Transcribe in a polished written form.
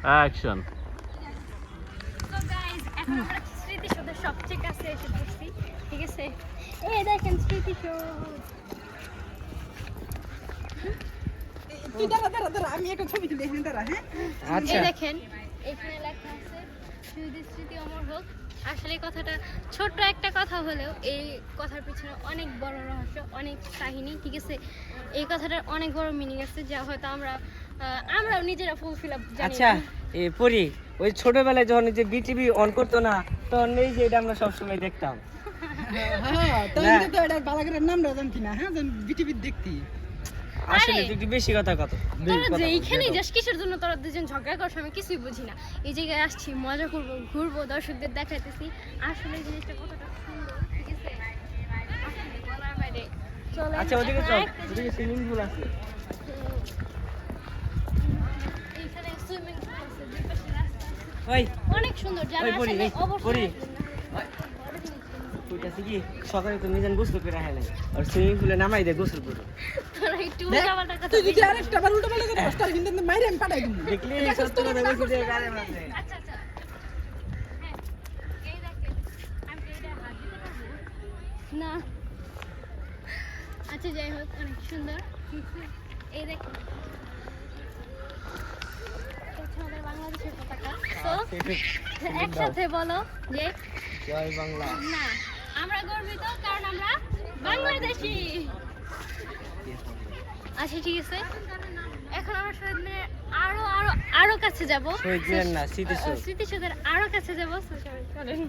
Action. তো guys এখন আমরা স্মৃতিসৌধের সবচেয়ে কাছে এসে পড়ছি, ঠিক আছে? এই দেখেন স্মৃতিসৌধ। তুই দাঁড়া আমি একটা ছবি তুলি এখানে দাঁড়া। হ্যাঁ এই দেখেন এখানে লেখা আছে শহীদের স্মৃতি অমর হোক। আসলে এই কথাটা ছোট্ট একটা কথা হলেও এই কথার পিছনে অনেক বড় রহস্য, অনেক কাহিনী, ঠিক আছে? এই কথাটার অনেক বড় মিনিং আছে যা হয়তো আমরাও নিজেরা ফুলফিল আপ জানি আচ্ছা না। এ পরি ওই ছোটবেলায় যখন এই যে বিটিভি অন করতো না তখন এই যে এটা আমরা সবসময় দেখতাম। হ্যাঁ তাই তো এটা বালাগের নামটা জানতি না? হ্যাঁ বিটিভি দেখতি। আসলে আরে, তুই একটু বেশি কথা কত তোরা যে এইখানেই যাস কিসের জন্য? তোরা দুজন ঝগড়া করছ, আমি কিছুই বুঝি না। এই জায়গায় আসছি, মজা করবো, ঘুরবো, দর্শকদের দেখাইতেছি। আসলে এই জিনিসটা কতটা সুন্দর, ঠিক আছে? আসলে বলার বাইরে। চলেন, আচ্ছা ওদিকে এখন চল, আরেকটা ওদিকে সুইমিং পুল আছে। এইখানে সুইমিং পুল আছে, দুই পাশে রাস্তা আছে। ওই অনেক সুন্দর, যারা ওই পরি, আসলে এই অবশ্যই পরি। আসবেন না। বড় জিনিস কিনবো। কইতাছি কি সকালে তো মিজান গোসল করে হেলাই আর সুইমিং পুলে নামাই দে গোসল করে। তোরা একটু উল্টাপাল্টা কথা তুই যদি বলিস। আরেকটা বার উল্টো পাল্টা কথা বলতে কিন্তু মাইরে আমি পাঠাই দিমু। দেখলি সত্য কথা বলছি যে গারে মাঝে। আচ্ছা আচ্ছা, হ্যাঁ, এই দেখেন, আমি কি এটা হাত দিতে পারবো? না। আচ্ছা যাই হোক, অনেক সুন্দর। এই দেখেন, এটা হচ্ছে আমাদের বাংলাদেশের পতাকা। তো একসাথে বলো যে জয় বাংলা। না, আমরা গর্বিত কারণ আমরা বাংলাদেশী। আচ্ছা ঠিক আছে, এখন আমরা শহীদ মিনারের আরো আরো আরো কাছে যাব। শহীদ মিনার না, স্মৃতিসৌধ। স্মৃতিসৌধের আরো কাছে যাব। চলেন।